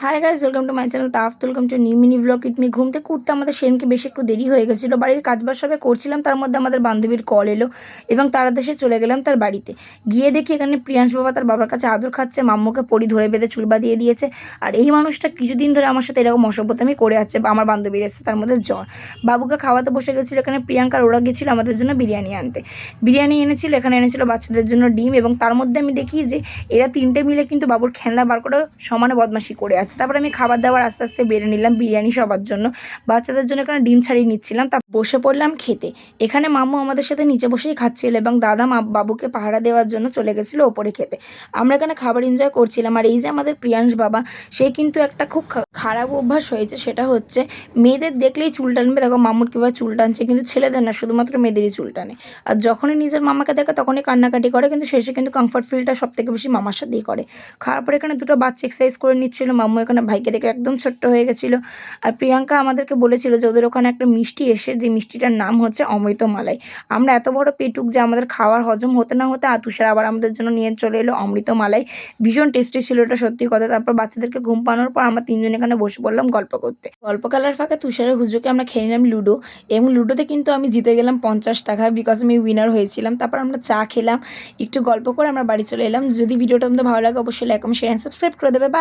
High guys, welcome to my channel তাফ। Welcome to new mini vlog with me. ঘুম থেকে উঠতে আমাদের সেদিনকে বেশ একটু দেরি হয়ে গেছিলো। বাড়ির কাজবাজ সবে করছিলাম, তার মধ্যে আমাদের বান্ধবীর কল এলো এবং তারা দেশে চলে গেলাম তার বাড়িতে। গিয়ে দেখি এখানে প্রিয়াংশ বাবা তার বাবার কাছে আদর খাচ্ছে, মাম্মুকে পরি ধরে বেঁধে চুল বাঁধিয়ে দিয়েছে। আর এই মানুষটা কিছুদিন ধরে আমার সাথে এরকম অসভ্যতামি করে আছে। আমার বান্ধবীর এসে তার মধ্যে জ্বর। বাবুকে খাওয়াতে বসে গেছিলো। এখানে প্রিয়াঙ্কার ওরা গেছিলো আমাদের জন্য বিরিয়ানি আনতে। বিরিয়ানি এনেছিল, এখানে এনেছিল বাচ্চাদের জন্য ডিম, এবং তার মধ্যে আমি দেখি যে এরা তিনটে মিলে কিন্তু বাবুর খেলনা বার করে সমানে বদমাশি করে আছে। তারপরে আমি খাবার দাবার আস্তে আস্তে বেড়ে নিলাম বিরিয়ানি সবার জন্য, বাচ্চাদের জন্য এখানে ডিম ছাড়িয়ে নিচ্ছিলাম। তা বসে পড়লাম খেতে। এখানে মাম্মু আমাদের সাথে নিচে বসেই খাচ্ছিল এবং দাদা বাবুকে পাহারা দেওয়ার জন্য চলে গেছিলো ওপরে খেতে। আমরা এখানে খাবার এনজয় করছিলাম। আর এই যে আমাদের প্রিয়াংশ বাবা, সে কিন্তু একটা খুব খারাপ অভ্যাস হয়েছে, সেটা হচ্ছে মেয়েদের দেখলেই চুল টানবে। দেখো মাম্মুর কীভাবে চুল টানছে, কিন্তু ছেলেদের না, শুধুমাত্র মেয়েদেরই চুল টানে। আর যখনই নিজের মামাকে দেখে তখনই কান্নাকাটি করে, কিন্তু শেষে কিন্তু কমফর্ট ফিলটা সব থেকে বেশি মামার সাথেই করে। খাওয়ার পরে এখানে দুটো বাচ্চা এক্সারসাইজ করে নিচ্ছিল। মাম্মু এখানে ভাইকে দেখে একদম ছোট্ট হয়ে গেছিলো। আর প্রিয়াঙ্কা আমাদেরকে বলেছিল যে ওদের ওখানে একটা মিষ্টি এসে, যে মিষ্টিটার নাম হচ্ছে অমৃতমালাই। আমরা এত বড় পেটুক যে আমাদের খাওয়ার হজম হতে না হতে তুষার আবার আমাদের জন্য নিয়ে চলে এলো অমৃতমালাই। ভীষণ টেস্টি ছিল এটা, সত্যি কথা। তারপর বাচ্চাদেরকে ঘুম পাড়ানোর পর আমরা তিনজন এখানে বসে পড়লাম গল্প করতে। গল্প খেলার ফাঁকে তুষারের হুজুকে আমরা খেয়ে নিলাম লুডো, এবং লুডোতে কিন্তু আমি জিতে গেলাম 50 টাকা, বিকজ আমি উইনার হয়েছিলাম। তারপর আমরা চা খেলাম, একটু গল্প করে আমরা বাড়ি চলে এলাম। যদি ভিডিওটা তোমাদের ভালো লাগে অবশ্যই লাইক কমেন্ট শেয়ার সাবস্ক্রাইব করে দেবে। বাই।